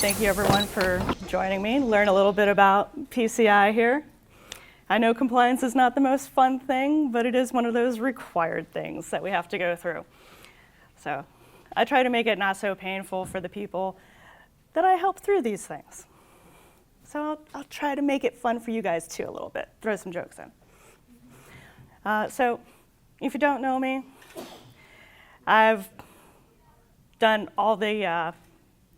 thank you everyone for joining me, learn a little bit about PCI here. I know compliance is not the most fun thing, but it is one of those required things that we have to go through. So I try to make it not so painful for the people that I help through these things. So I'll try to make it fun for you guys too a little bit, throw some jokes in. So if you don't know me, I've done all the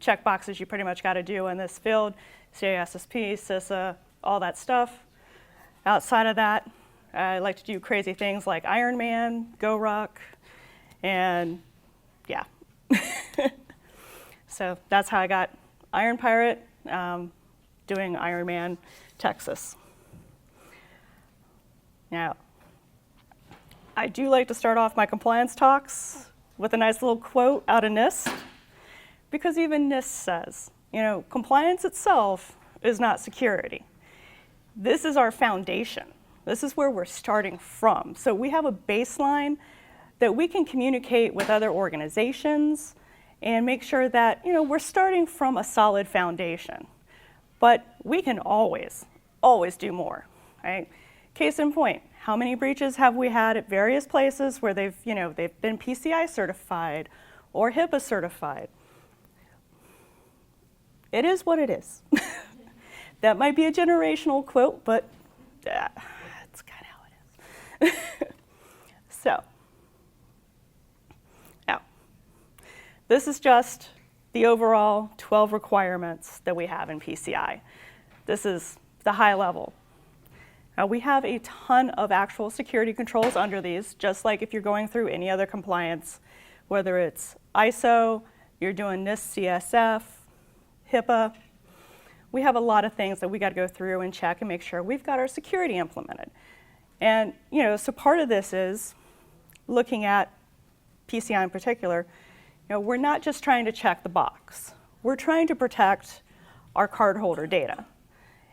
check boxes you pretty much got to do in this field, CASSP, CISA, all that stuff. Outside of that, I like to do crazy things like Iron Man, Go Ruck, and yeah. So that's how I got Iron Pirate, doing Iron Man, Texas. Now, I do like to start off my compliance talks with a nice little quote out of NIST, because even NIST says, compliance itself is not security. This is our foundation. This is where we're starting from. So we have a baseline that we can communicate with other organizations and make sure that we're starting from a solid foundation. But we can always do more, right? Case in point, how many breaches have we had at various places where they've been PCI certified or HIPAA certified? It is what it is. That might be a generational quote, but that's kind of how it is. So, now, this is just the overall 12 requirements that we have in PCI. This is the high level. Now, we have a ton of actual security controls under these, just like if you're going through any other compliance, whether it's ISO, you're doing NIST CSF, HIPAA. We have a lot of things that we got to go through and check and make sure we've got our security implemented. And so part of this is looking at PCI in particular. We're not just trying to check the box. We're trying to protect our cardholder data.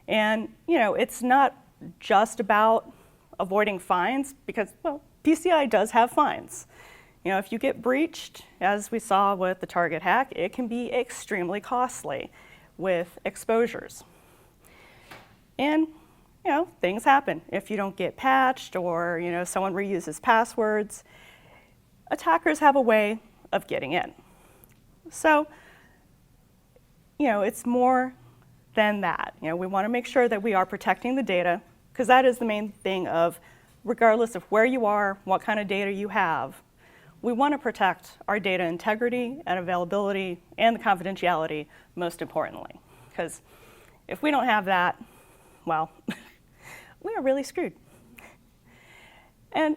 And it's not just about avoiding fines, because PCI does have fines. If you get breached, as we saw with the Target hack, it can be extremely costly with exposures. And things happen. If you don't get patched or someone reuses passwords, attackers have a way of getting in. So it's more than that. We want to make sure that we are protecting the data, because that is the main thing of, regardless of where you are, what kind of data you have, we want to protect our data integrity and availability and the confidentiality, most importantly. Because if we don't have that, well, we are really screwed. And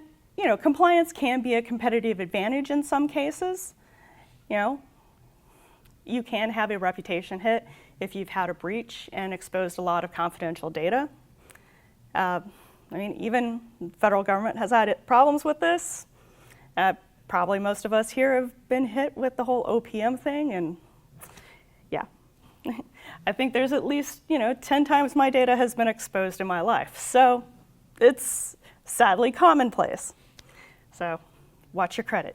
compliance can be a competitive advantage in some cases. You can have a reputation hit if you've had a breach and exposed a lot of confidential data. Even the federal government has had problems with this. Probably most of us here have been hit with the whole OPM thing, and yeah. I think there's at least 10 times my data has been exposed in my life. So it's sadly commonplace. So watch your credit.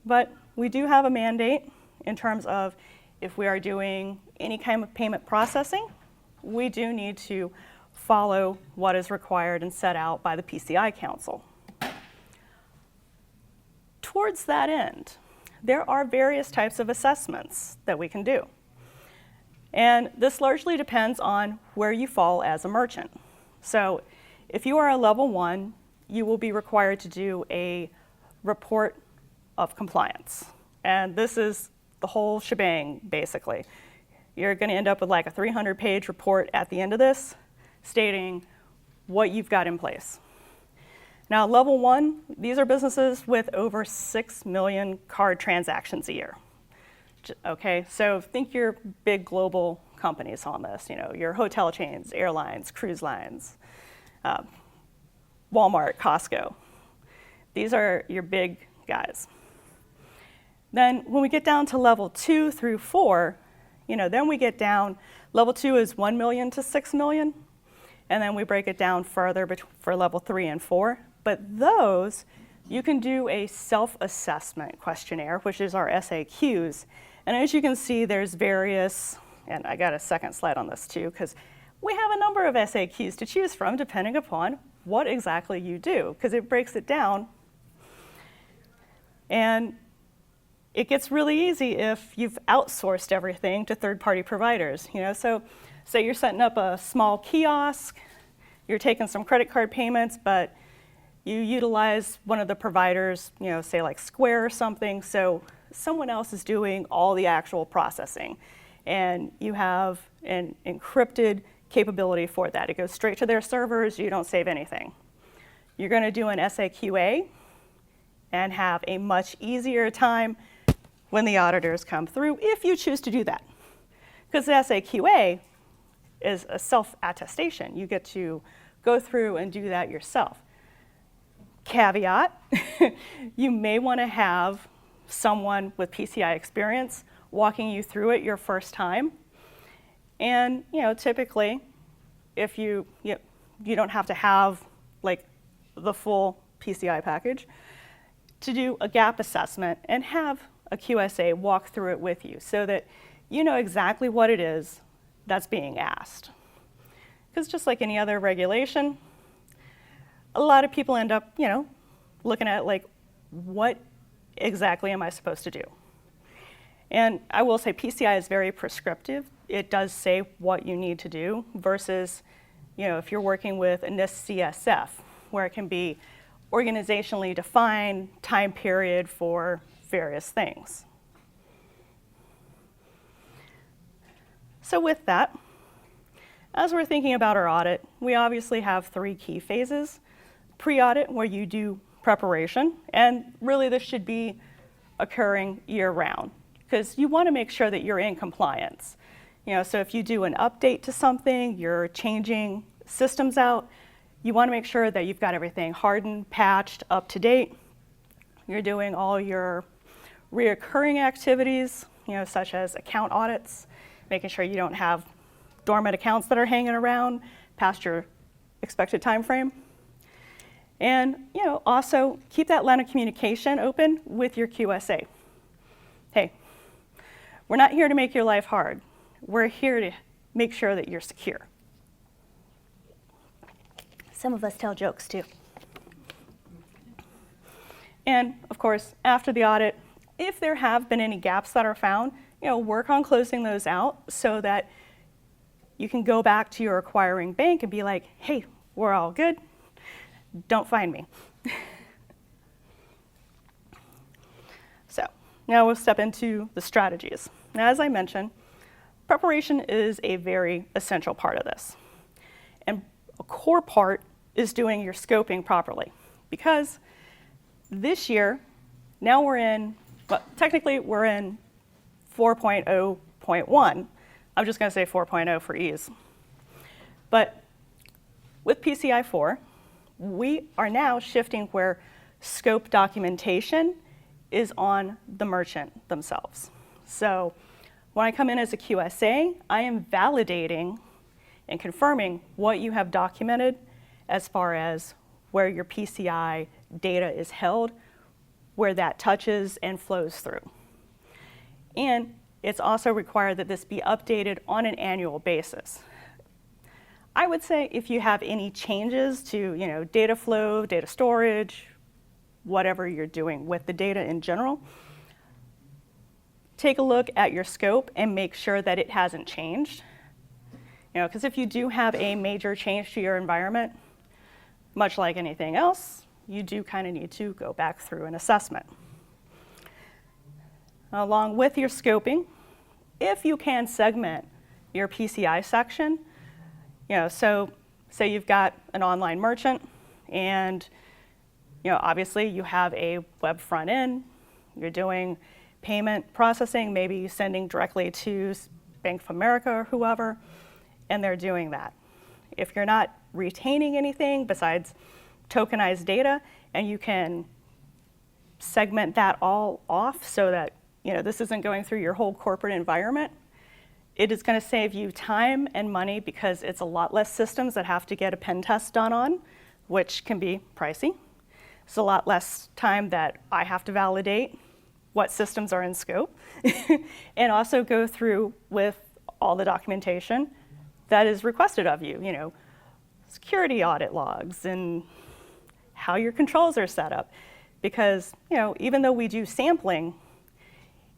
But we do have a mandate in terms of if we are doing any kind of payment processing, we do need to follow what is required and set out by the PCI Council. Towards that end, there are various types of assessments that we can do. And this largely depends on where you fall as a merchant. So if you are a level 1, you will be required to do a report of compliance. And this is the whole shebang, basically. You're going to end up with like a 300-page report at the end of this stating what you've got in place. Now, level 1, these are businesses with over 6 million card transactions a year. Okay, so think your big global companies on this, your hotel chains, airlines, cruise lines, Walmart, Costco. These are your big guys. Then when we get down to level 2 through 4, then we get down, level 2 is 1 million to 6 million, and then we break it down further for level 3 and 4. But those, you can do a self-assessment questionnaire, which is our SAQs, And as you can see, there's various, and I got a second slide on this too, because we have a number of SAQs to choose from depending upon what exactly you do, because it breaks it down. And it gets really easy if you've outsourced everything to third-party providers. So say you're setting up a small kiosk, you're taking some credit card payments, but you utilize one of the providers, say like Square or something, so someone else is doing all the actual processing. And you have an encrypted capability for that. It goes straight to their servers, you don't save anything. You're going to do an SAQA and have a much easier time when the auditors come through, if you choose to do that. Because the SAQA is a self-attestation. You get to go through and do that yourself. Caveat, you may want to have someone with PCI experience walking you through it your first time. And typically, if you don't have to have like the full PCI package, to do a gap assessment and have a QSA walk through it with you so that you know exactly what it is that's being asked. Because just like any other regulation, a lot of people end up, looking at like, what exactly am I supposed to do? And I will say PCI is very prescriptive. It does say what you need to do versus, if you're working with a NIST CSF, where it can be organizationally defined time period for various things. So with that, as we're thinking about our audit, we obviously have 3 key phases. Pre-audit, where you do preparation, and really this should be occurring year-round, because you want to make sure that you're in compliance. So if you do an update to something, you're changing systems out, you want to make sure that you've got everything hardened, patched, up to date. You're doing all your reoccurring activities, such as account audits, making sure you don't have dormant accounts that are hanging around past your expected time frame. And also keep that line of communication open with your QSA. Hey, we're not here to make your life hard. We're here to make sure that you're secure. Some of us tell jokes too. And of course, after the audit, if there have been any gaps that are found, work on closing those out so that you can go back to your acquiring bank and be like, hey, we're all good. Don't find me. So now we'll step into the strategies. Now, as I mentioned, preparation is a very essential part of this. And a core part is doing your scoping properly. Because this year, now we're in, technically we're in 4.0.1. I'm just going to say 4.0 for ease. But with PCI 4, we are now shifting where scope documentation is on the merchant themselves. So when I come in as a QSA, I am validating and confirming what you have documented as far as where your PCI data is held, where that touches and flows through. And it's also required that this be updated on an annual basis. I would say if you have any changes to data flow, data storage, whatever you're doing with the data in general, take a look at your scope and make sure that it hasn't changed. Because if you do have a major change to your environment, much like anything else, you do kind of need to go back through an assessment. Along with your scoping, if you can segment your PCI section, so say you've got an online merchant and obviously you have a web front end, you're doing payment processing, maybe sending directly to Bank of America or whoever, and they're doing that. If you're not retaining anything besides tokenized data, and you can segment that all off so that this isn't going through your whole corporate environment, it is going to save you time and money because it's a lot less systems that have to get a pen test done on, which can be pricey. It's a lot less time that I have to validate what systems are in scope, and also go through with all the documentation that is requested of you, security audit logs and how your controls are set up. Because, even though we do sampling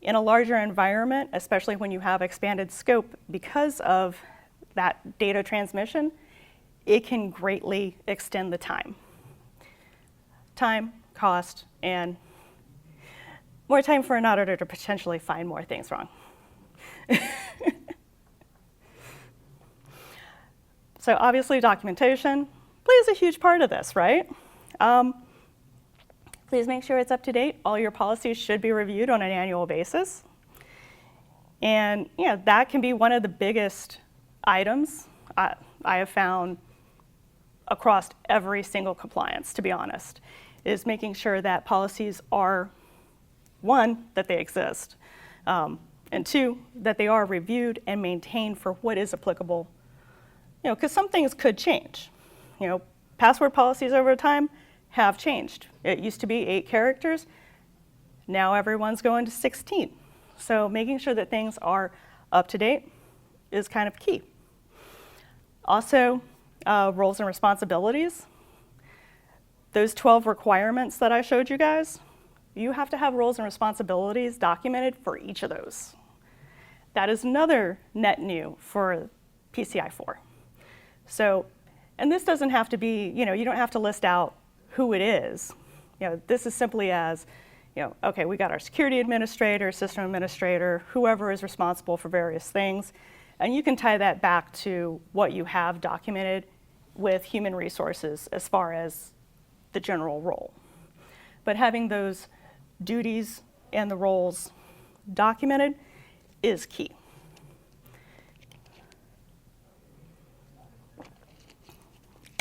in a larger environment, especially when you have expanded scope, because of that data transmission, it can greatly extend the time, cost, and more time for an auditor to potentially find more things wrong. So obviously documentation plays a huge part of this, right? Please make sure it's up to date. All your policies should be reviewed on an annual basis. And that can be one of the biggest items I have found across every single compliance, to be honest, is making sure that policies are, one, that they exist, and two, that they are reviewed and maintained for what is applicable. Because some things could change. Password policies over time have changed. It used to be 8 characters. Now everyone's going to 16. So making sure that things are up to date is kind of key. Also, roles and responsibilities. Those 12 requirements that I showed you guys, you have to have roles and responsibilities documented for each of those. That is another net new for PCI 4. So, and this doesn't have to be, you don't have to list out who it is. This is simply as, okay, we got our security administrator, system administrator, whoever is responsible for various things, and you can tie that back to what you have documented with human resources as far as the general role. But having those duties and the roles documented is key.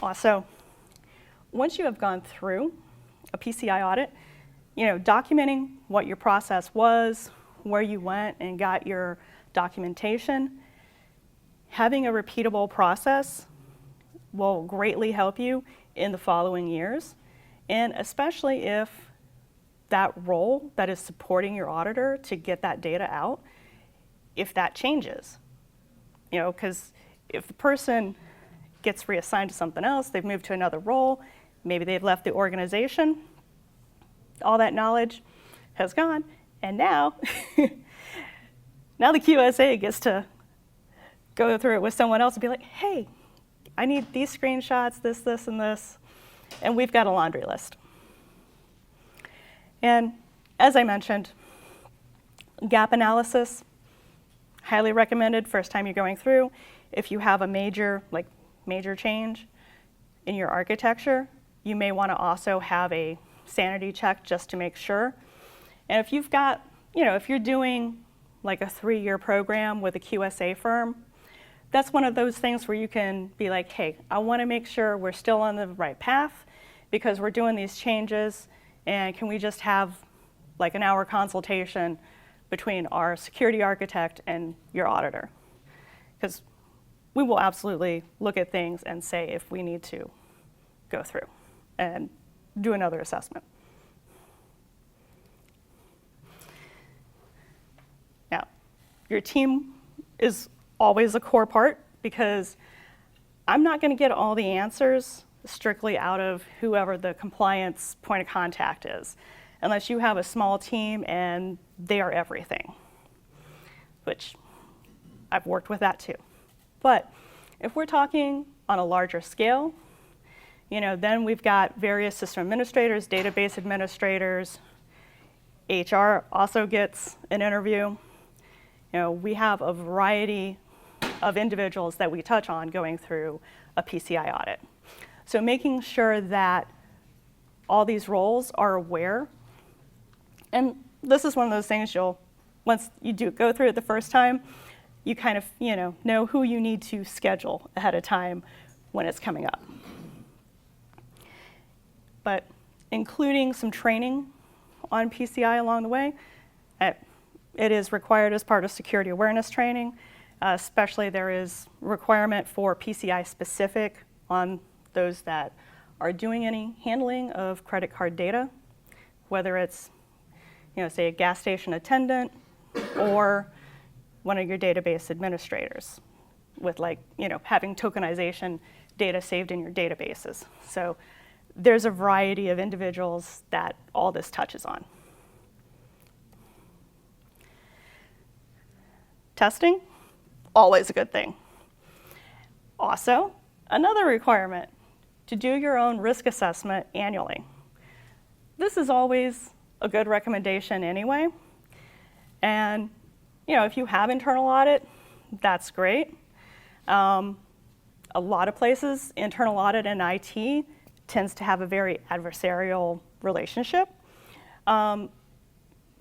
Also, once you have gone through a PCI audit, documenting what your process was, where you went and got your documentation, having a repeatable process will greatly help you in the following years, and especially if that role that is supporting your auditor to get that data out, if that changes. Because if the person gets reassigned to something else, they've moved to another role, maybe they've left the organization, all that knowledge has gone, and now, now the QSA gets to go through it with someone else and be like, hey, I need these screenshots, this, and this, and we've got a laundry list. And as I mentioned, gap analysis, highly recommended first time you're going through. If you have a major change in your architecture, you may want to also have a sanity check just to make sure. And if you've got, if you're doing like a 3-year program with a QSA firm, that's one of those things where you can be like, hey, I want to make sure we're still on the right path because we're doing these changes, and can we just have like an hour consultation between our security architect and your auditor? Because we will absolutely look at things and say if we need to go through and do another assessment. Now, your team is always a core part because I'm not going to get all the answers strictly out of whoever the compliance point of contact is, unless you have a small team and they are everything, which I've worked with that too. But if we're talking on a larger scale, then we've got various system administrators, database administrators, HR also gets an interview. We have a variety of individuals that we touch on going through a PCI audit. So making sure that all these roles are aware, and this is one of those things once you do go through it the first time, you kind of know who you need to schedule ahead of time when it's coming up. But including some training on PCI along the way, it is required as part of security awareness training. Especially there is requirement for PCI specific on those that are doing any handling of credit card data, whether it's say a gas station attendant or one of your database administrators with having tokenization data saved in your databases. So there's a variety of individuals that all this touches on. Testing, always a good thing. Also, another requirement, to do your own risk assessment annually. This is always a good recommendation anyway. And if you have internal audit, that's great. A lot of places, internal audit and IT tends to have a very adversarial relationship.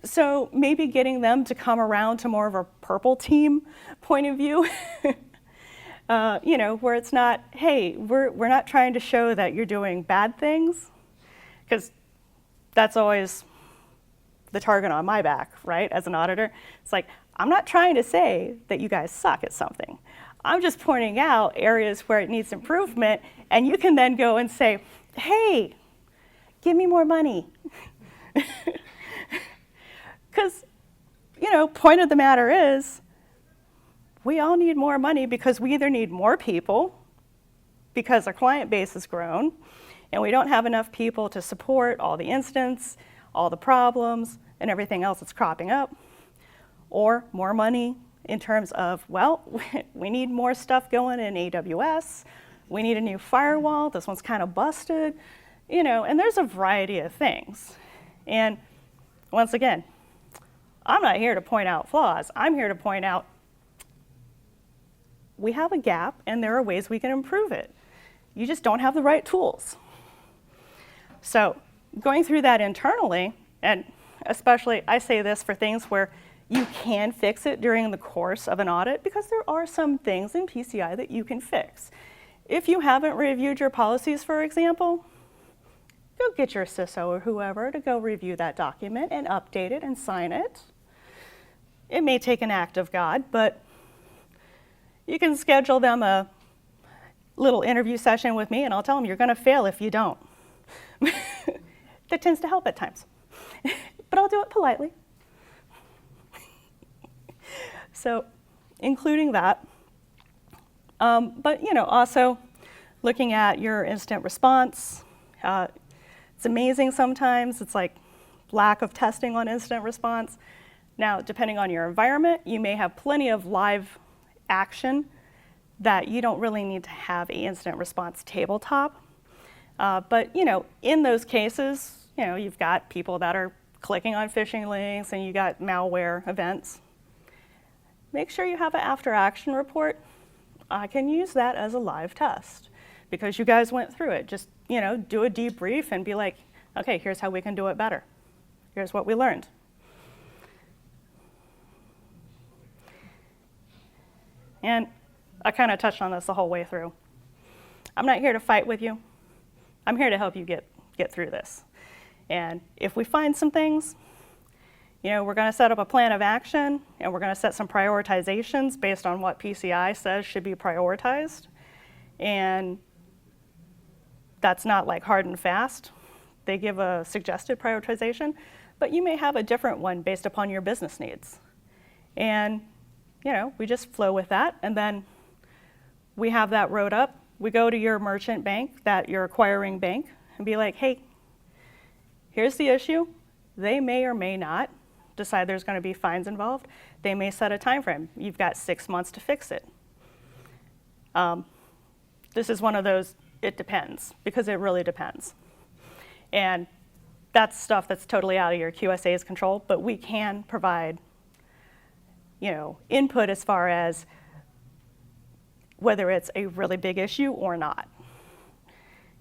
So maybe getting them to come around to more of a purple team point of view, where it's not, hey, we're not trying to show that you're doing bad things, because that's always the target on my back, right, as an auditor. It's like, I'm not trying to say that you guys suck at something. I'm just pointing out areas where it needs improvement, and you can then go and say, hey, give me more money. Because, point of the matter is, we all need more money because we either need more people because our client base has grown and we don't have enough people to support all the incidents, all the problems, and everything else that's cropping up, or more money in terms of, well, we need more stuff going in AWS, we need a new firewall, this one's kind of busted, and there's a variety of things. And once again, I'm not here to point out flaws. I'm here to point out we have a gap and there are ways we can improve it. You just don't have the right tools. So going through that internally, and especially I say this for things where you can fix it during the course of an audit, because there are some things in PCI that you can fix. If you haven't reviewed your policies, for example, go get your CISO or whoever to go review that document and update it and sign it. It may take an act of God, but you can schedule them a little interview session with me and I'll tell them you're going to fail if you don't. That tends to help at times, but I'll do it politely. So including that, but also looking at your incident response. It's amazing sometimes. It's like lack of testing on incident response. Now, depending on your environment, you may have plenty of live action that you don't really need to have an incident response tabletop. But in those cases, you've got people that are clicking on phishing links and you got malware events. Make sure you have an after action report. I can use that as a live test because you guys went through it. Just, do a debrief and be like, okay, here's how we can do it better. Here's what we learned. And I kind of touched on this the whole way through. I'm not here to fight with you. I'm here to help you get through this. And if we find some things, we're going to set up a plan of action and we're going to set some prioritizations based on what PCI says should be prioritized. And that's not like hard and fast. They give a suggested prioritization, but you may have a different one based upon your business needs. And we just flow with that, and then we have that wrote up. We go to your merchant bank, your acquiring bank, and be like, hey, here's the issue. They may or may not decide there's going to be fines involved. They may set a time frame. You've got 6 months to fix it. This is one of those, it depends, because it really depends. And that's stuff that's totally out of your QSA's control, but we can provide input as far as whether it's a really big issue or not.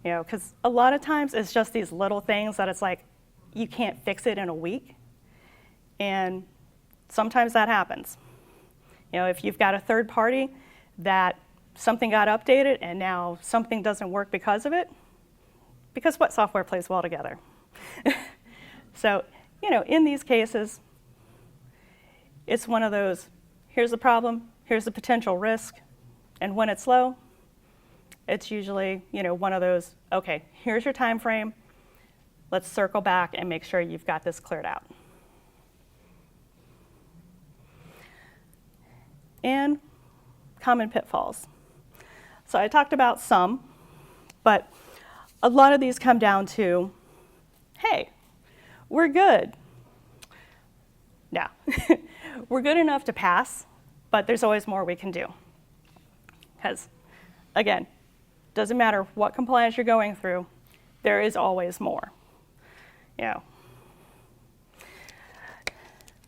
Because a lot of times it's just these little things that it's like, you can't fix it in a week. And sometimes that happens. If you've got a third party that something got updated and now something doesn't work because of it, because what software plays well together? So, in these cases, it's one of those, here's the problem, here's the potential risk, and when it's low, it's usually, one of those, okay, here's your time frame, let's circle back and make sure you've got this cleared out. and common pitfalls. So I talked about some, but a lot of these come down to, hey, we're good. Yeah, we're good enough to pass, but there's always more we can do. Because, again, doesn't matter what compliance you're going through, there is always more. You know,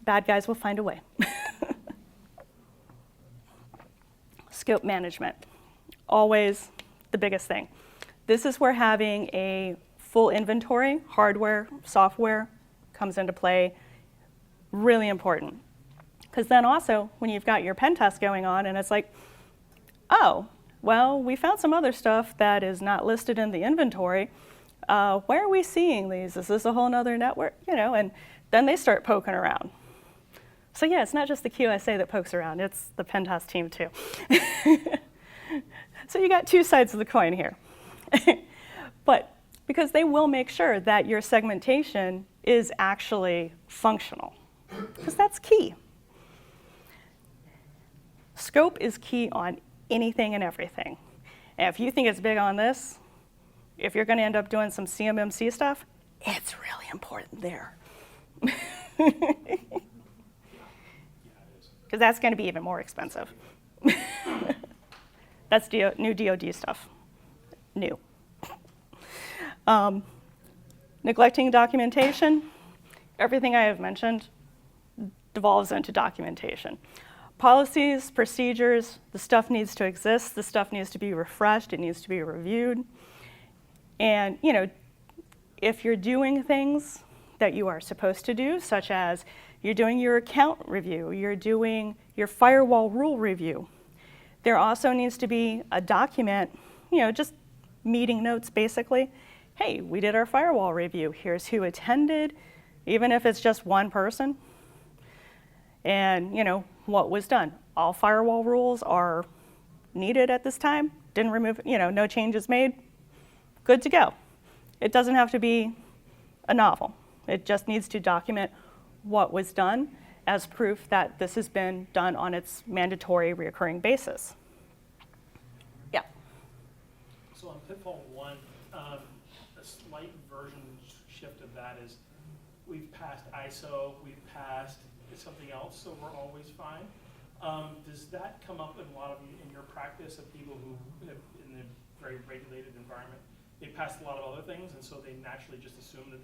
bad guys will find a way. Scope management, always the biggest thing. This is where having a full inventory, hardware, software, comes into play. Really important. Because then also, when you've got your pen test going on and it's like, oh, well, we found some other stuff that is not listed in the inventory. Where are we seeing these? Is this a whole nother network? You know, and then they start poking around. So yeah, it's not just the QSA that pokes around, it's the pen test team too. So you got two sides of the coin here. But because they will make sure that your segmentation is actually functional, because that's key. Scope is key on anything and everything. And if you think it's big on this, if you're going to end up doing some CMMC stuff, it's really important there. Because that's going to be even more expensive. That's new DoD stuff. New. Neglecting documentation. Everything I have mentioned devolves into documentation. Policies, procedures, the stuff needs to exist. The stuff needs to be refreshed. It needs to be reviewed. And, you know, if you're doing things that you are supposed to do, such as you're doing your account review, you're doing your firewall rule review, there also needs to be a document, you know, just meeting notes basically. Hey, we did our firewall review. Here's who attended, even if it's just one person. And, you know, what was done. All firewall rules are needed at this time. Didn't remove, you know, no changes made. Good to go. It doesn't have to be a novel. It just needs to document what was done as proof that this has been done on its mandatory recurring basis. Yeah. So on pitfall 1, a slight version shift of that is we've passed ISO, we've passed something else, so we're always fine. Does that come up in a lot of in your practice of people who have in a very regulated environment? They passed a lot of other things, and so they naturally just assume that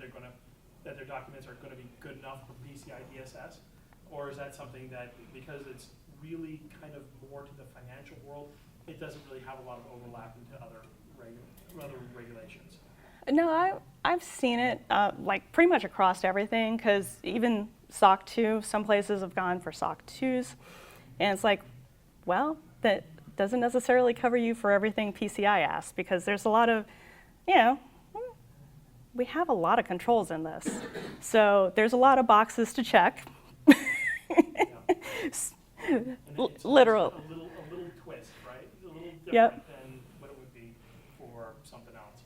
that their documents are going to be good enough for PCI DSS? Or is that something that, because it's really kind of more to the financial world, it doesn't really have a lot of overlap into other regulations? No, I've seen it like pretty much across everything, because even SOC 2, some places have gone for SOC 2s, and it's like, well, that doesn't necessarily cover you for everything PCI asks, because there's a lot of, you know, we have a lot of controls in this. So there's a lot of boxes to check. Literal. A little twist, right? A little different Yep. than what it would be for something else.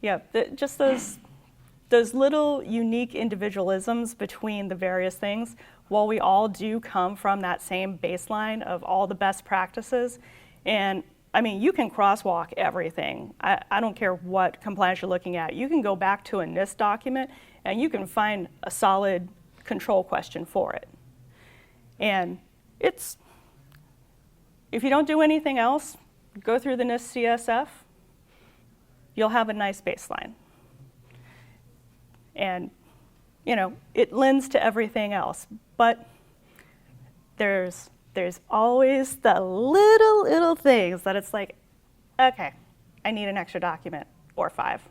Yeah, just those little unique individualisms between the various things, while we all do come from that same baseline of all the best practices. And I mean, you can crosswalk everything. I don't care what compliance you're looking at. You can go back to a NIST document and you can find a solid control question for it. And it's, if you don't do anything else, go through the NIST CSF, you'll have a nice baseline. And, you know, it lends to everything else, but there's always the little things that it's like, okay, I need an extra document, or 5,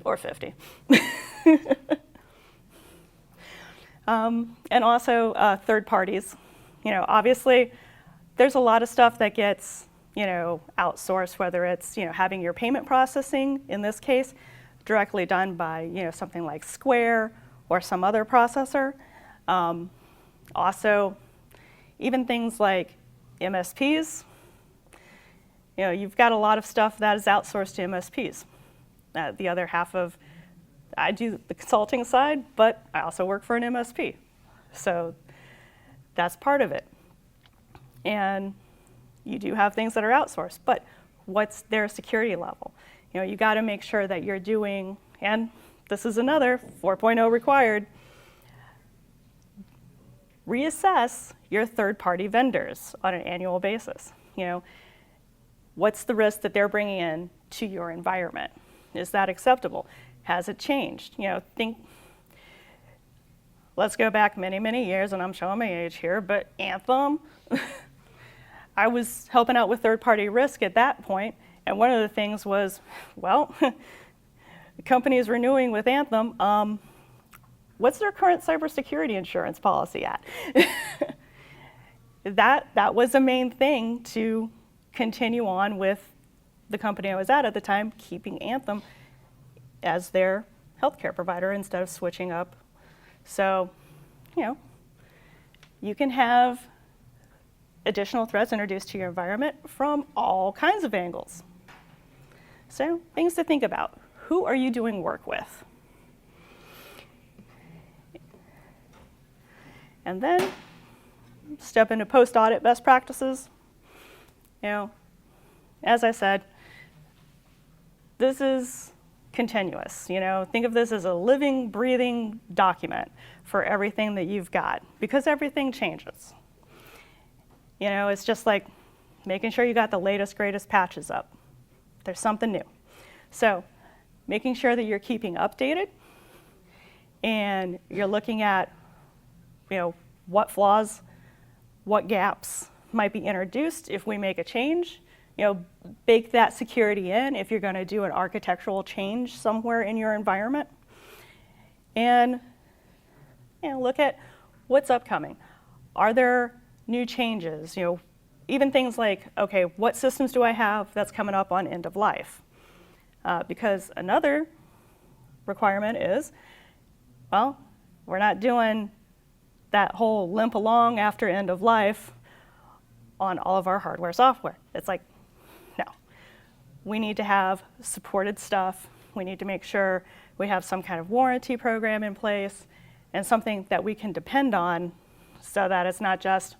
or 50. And also third parties. You know, obviously, there's a lot of stuff that gets, you know, outsourced, whether it's, you know, having your payment processing, in this case, directly done by, you know, something like Square or some other processor. Also, even things like MSPs, you know, you've got a lot of stuff that is outsourced to MSPs. The other half of, I do the consulting side, but I also work for an MSP. So that's part of it. And you do have things that are outsourced, but what's their security level? You know, you got to make sure that you're doing, and this is another 4.0 required, reassess your third-party vendors on an annual basis. You know, what's the risk that they're bringing in to your environment? Is that acceptable? Has it changed? You know, let's go back many, many years, and I'm showing my age here, but Anthem, I was helping out with third-party risk at that point, and one of the things was, well, the company is renewing with Anthem. What's their current cybersecurity insurance policy at? That was the main thing to continue on with the company I was at the time, keeping Anthem as their healthcare provider instead of switching up. So, you know, you can have additional threats introduced to your environment from all kinds of angles. So, things to think about. Who are you doing work with? And then step into post-audit best practices. You know, as I said, this is continuous. You know, think of this as a living, breathing document for everything that you've got, because everything changes. You know, it's just like making sure you got the latest, greatest patches up. There's something new. So, making sure that you're keeping updated and you're looking at, you know, what flaws, what gaps might be introduced if we make a change. You know, bake that security in if you're going to do an architectural change somewhere in your environment. And, you know, look at what's upcoming. Are there new changes? You know, even things like, okay, what systems do I have that's coming up on end of life? Because another requirement is, well, we're not doing that whole limp along after end of life on all of our hardware software. It's like, no. We need to have supported stuff. We need to make sure we have some kind of warranty program in place and something that we can depend on so that it's not just,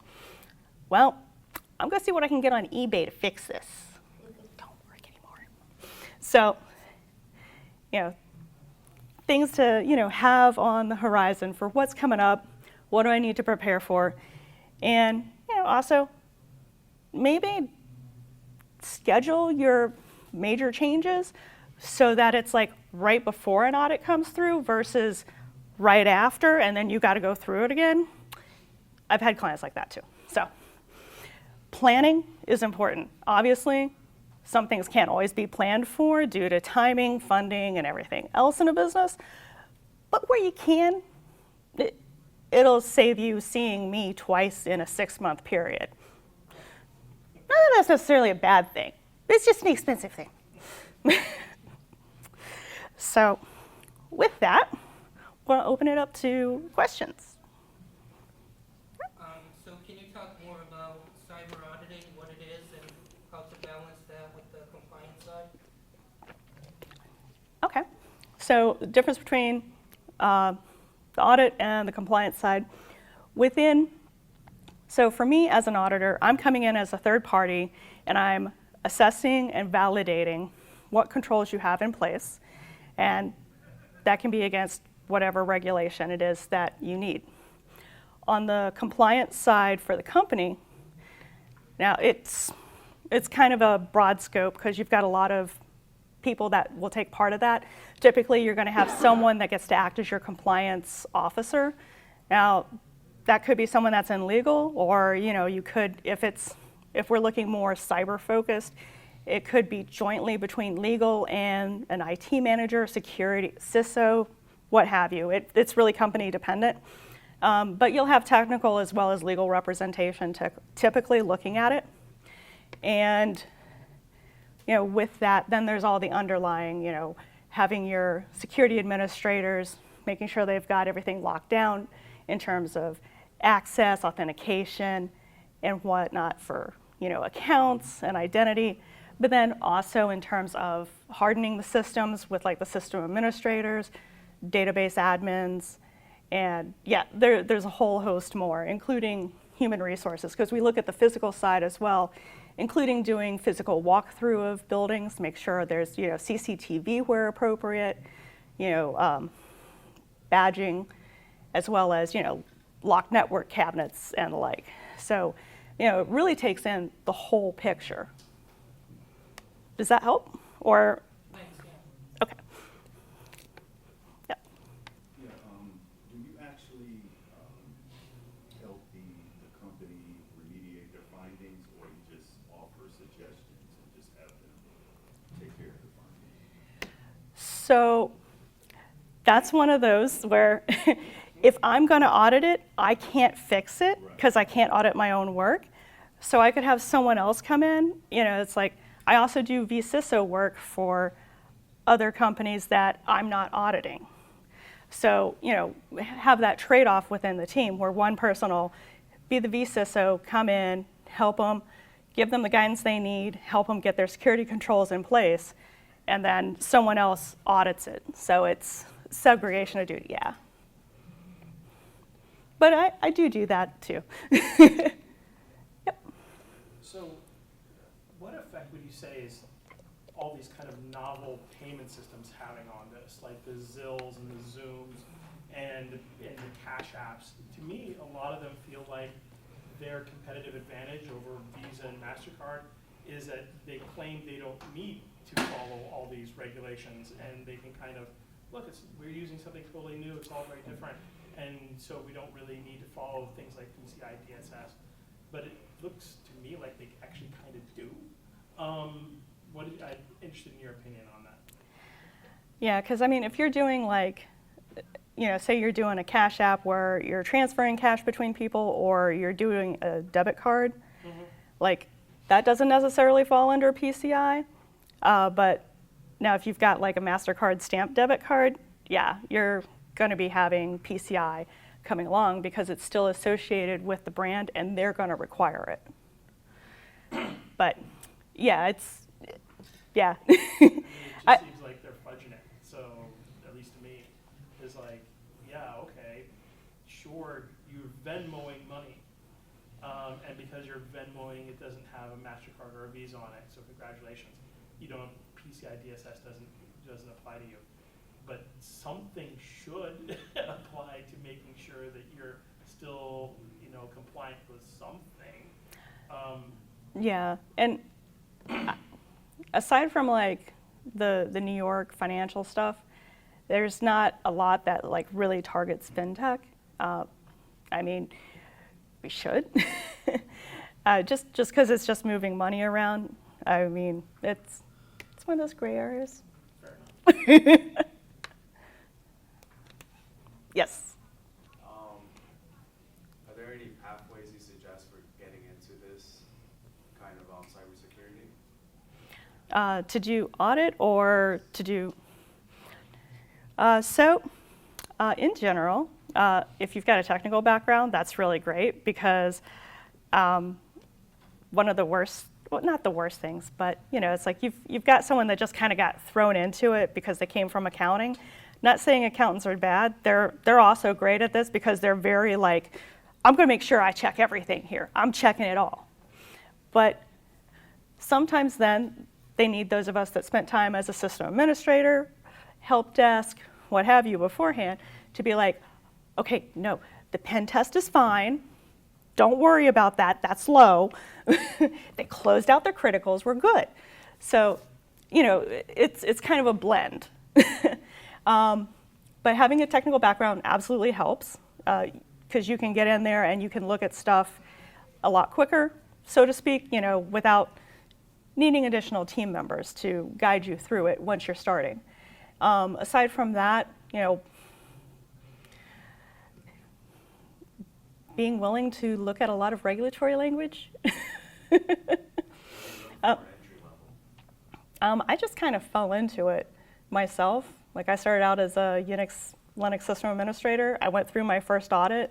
well, I'm going to see what I can get on eBay to fix this. Don't work anymore. So, you know, things to, you know, have on the horizon for what's coming up, what do I need to prepare for, and, you know, also maybe schedule your major changes so that it's like right before an audit comes through versus right after, and then you got to go through it again. I've had clients like that too. So planning is important. Obviously, some things can't always be planned for due to timing, funding, and everything else in a business. But where you can, it'll save you seeing me twice in a 6-month period. Not that that's necessarily a bad thing. It's just an expensive thing. So with that, we'll open it up to questions. So can you talk more about cyber auditing, what it is, and how to balance that with the compliance side? Okay. So the difference between the audit and the compliance side. So for me as an auditor, I'm coming in as a third party and I'm assessing and validating what controls you have in place, and that can be against whatever regulation it is that you need. On the compliance side for the company, now it's kind of a broad scope because you've got a lot of people that will take part of that. Typically, you're going to have someone that gets to act as your compliance officer. Now, that could be someone that's in legal, or you know, you could, if we're looking more cyber focused, it could be jointly between legal and an IT manager, security, CISO, what have you. It's really company dependent. But you'll have technical as well as legal representation typically looking at it. And you know, with that, then there's all the underlying, you know, having your security administrators, making sure they've got everything locked down in terms of access, authentication, and whatnot for, you know, accounts and identity. But then also in terms of hardening the systems with like the system administrators, database admins, and yeah, there's a whole host more, including human resources, because we look at the physical side as well, including doing physical walkthrough of buildings, make sure there's CCTV where appropriate, badging, as well as locked network cabinets and the like. So it really takes in the whole picture. Does that help? Or Thanks, yeah. okay. Yep. Yeah, do you actually help the company remediate their findings, or you just offer suggestions and just have them take care of the findings? So that's one of those where if I'm going to audit it, I can't fix it because I can't audit my own work. So I could have someone else come in. It's like I also do vCISO work for other companies that I'm not auditing. So, have that trade-off within the team where one person will be the vCISO, come in, help them, give them the guidance they need, help them get their security controls in place, and then someone else audits it. So it's segregation of duty, yeah. But I do that too. Yep. So what effect would you say is all these kind of novel payment systems having on this, like the Zills and the Zooms and the Cash apps? To me, a lot of them feel like their competitive advantage over Visa and MasterCard is that they claim they don't need to follow all these regulations, and they can kind of, look, we're using something totally new, it's all very different, and so we don't really need to follow things like PCI DSS. But it looks to me like they actually kind of do. I'm interested in your opinion on that. Yeah, because if you're doing say you're doing a cash app where you're transferring cash between people, or you're doing a debit card, that doesn't necessarily fall under PCI. But now if you've got like a MasterCard stamped debit card, yeah, you're going to be having PCI coming along because it's still associated with the brand and they're going to require it. But yeah, yeah. It just seems like they're fudging it. So, at least to me, it's like, yeah, okay, sure, you're Venmoing money. And because you're Venmoing, it doesn't have a MasterCard or a Visa on it, so congratulations. PCI DSS doesn't apply to you. But something should apply to making sure that you're still, compliant with something. Yeah, and aside from the New York financial stuff, there's not a lot that really targets fintech. We should, just because it's just moving money around. It's one of those gray areas. Fair enough. Yes. Are there any pathways you suggest for getting into this kind of cybersecurity? To do audit or to do... in general, if you've got a technical background, that's really great because one of the worst, well, not the worst things, but it's like you've got someone that just kind of got thrown into it because they came from accounting. Not saying accountants are bad. They're also great at this because they're very I'm going to make sure I check everything here. I'm checking it all. But sometimes then they need those of us that spent time as a system administrator, help desk, what have you beforehand, to be like, okay, no, the pen test is fine. Don't worry about that. That's low. They closed out their criticals. We're good. So, it's kind of a blend. But having a technical background absolutely helps because you can get in there and you can look at stuff a lot quicker, so to speak, without needing additional team members to guide you through it once you're starting. Aside from that, being willing to look at a lot of regulatory language. I just kind of fell into it myself. I started out as a Linux system administrator. I went through my first audit,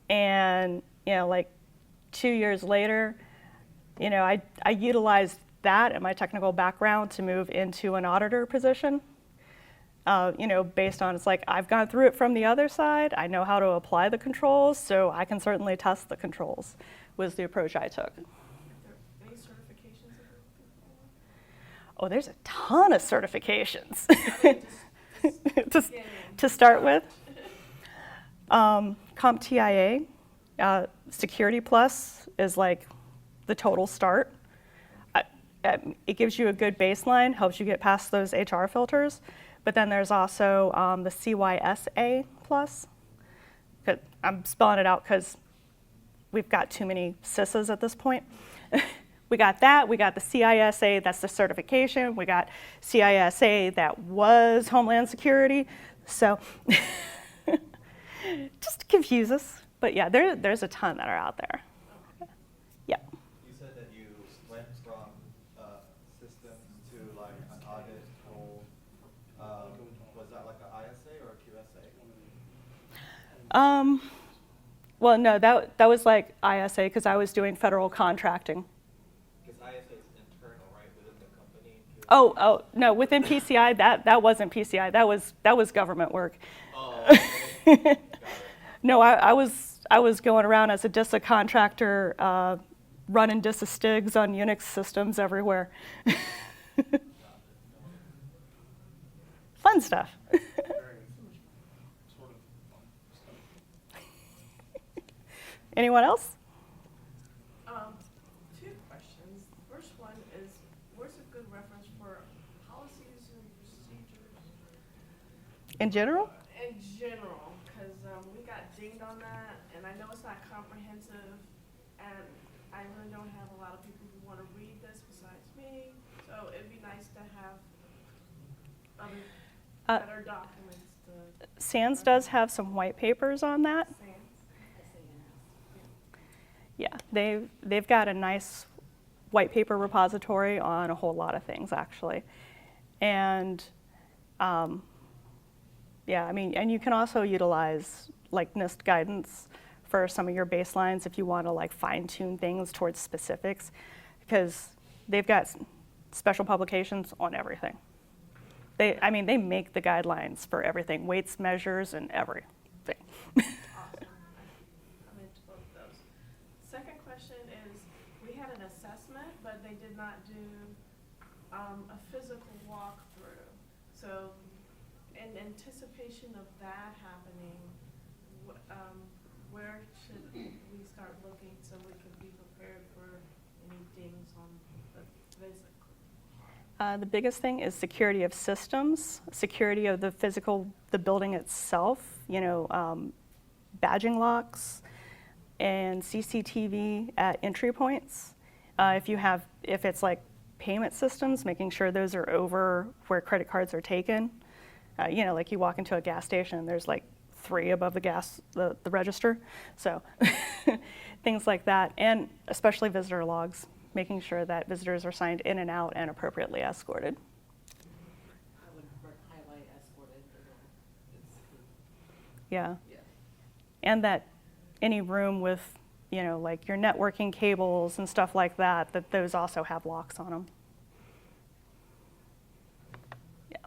and 2 years later, I utilized that and my technical background to move into an auditor position. Based on, it's like, I've gone through it from the other side, I know how to apply the controls, so I can certainly test the controls, was the approach I took. Are there any certifications that you're looking for? Oh, there's a ton of certifications Just to start with. CompTIA, Security Plus is like the total start. It gives you a good baseline, helps you get past those HR filters. But then there's also the CYSA Plus. I'm spelling it out because we've got too many CISAs at this point. We got that. We got the CISA, that's the certification. We got CISA, that was Homeland Security. So just to confuse us. But yeah, there's a ton that are out there. Yeah. You said that you went from systems to like an audit role. Was that like an ISA or a QSA? Well, no, that was like ISA because I was doing federal contracting. Because ISA is internal, right, within the company. Oh, no, within PCI, that wasn't PCI. That was government work. Oh, okay. Got it. No, I was going around as a DISA contractor, running DISA stigs on Unix systems everywhere. Fun stuff. Very sort of stuff. Anyone else? Two questions. First one is, where's a good reference for policies and procedures In general? in general? Because we got dinged on that, and I know it's not comprehensive, and I really don't have a lot of people who want to read this besides me. So it'd be nice to have other better documents to SANS does have some white papers on that. say. Yeah, they've got a nice white paper repository on a whole lot of things, actually. And yeah, I mean, and you can also utilize like NIST guidance for some of your baselines if you want to like fine tune things towards specifics, because they've got special publications on everything. They make the guidelines for everything, weights, measures, and everything. Awesome. I'm into both of those. Second question is, we had an assessment, but they did not do a physical walkthrough. So in anticipation of that happening, where should we start looking so we can be prepared for any dings on the physical? The biggest thing is security of systems, security of the building itself, badging locks, and CCTV at entry points. If it's like payment systems, making sure those are over where credit cards are taken. Like you walk into a gas station, there's like 3 above the register. So things like that, and especially visitor logs, making sure that visitors are signed in and out and appropriately escorted. I would highlight escorted. Yeah. Yeah. And that any room with, like your networking cables and stuff like that those also have locks on them. Yeah.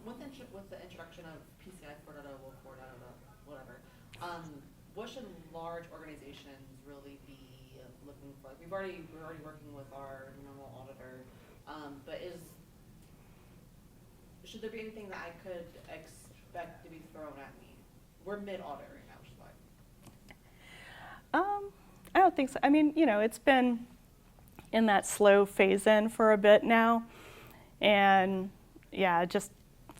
With the introduction of PCI 4.0 or 4.0, whatever, what should large organizations really be looking for? Like we're already working with our normal auditor, but should there be anything that I could expect to be thrown at me? We're mid-audit right now, which is why. I don't think so. I mean, it's been in that slow phase in for a bit now, and yeah, just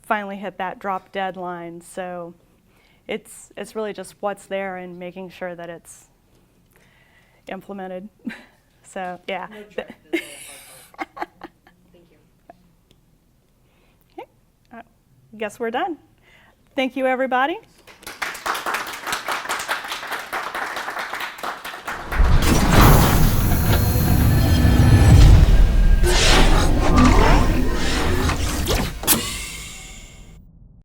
finally hit that drop deadline. So it's really just what's there and making sure that it's implemented. So yeah. No trick, this is the hard part. Thank you. Okay. Guess we're done. Thank you, everybody.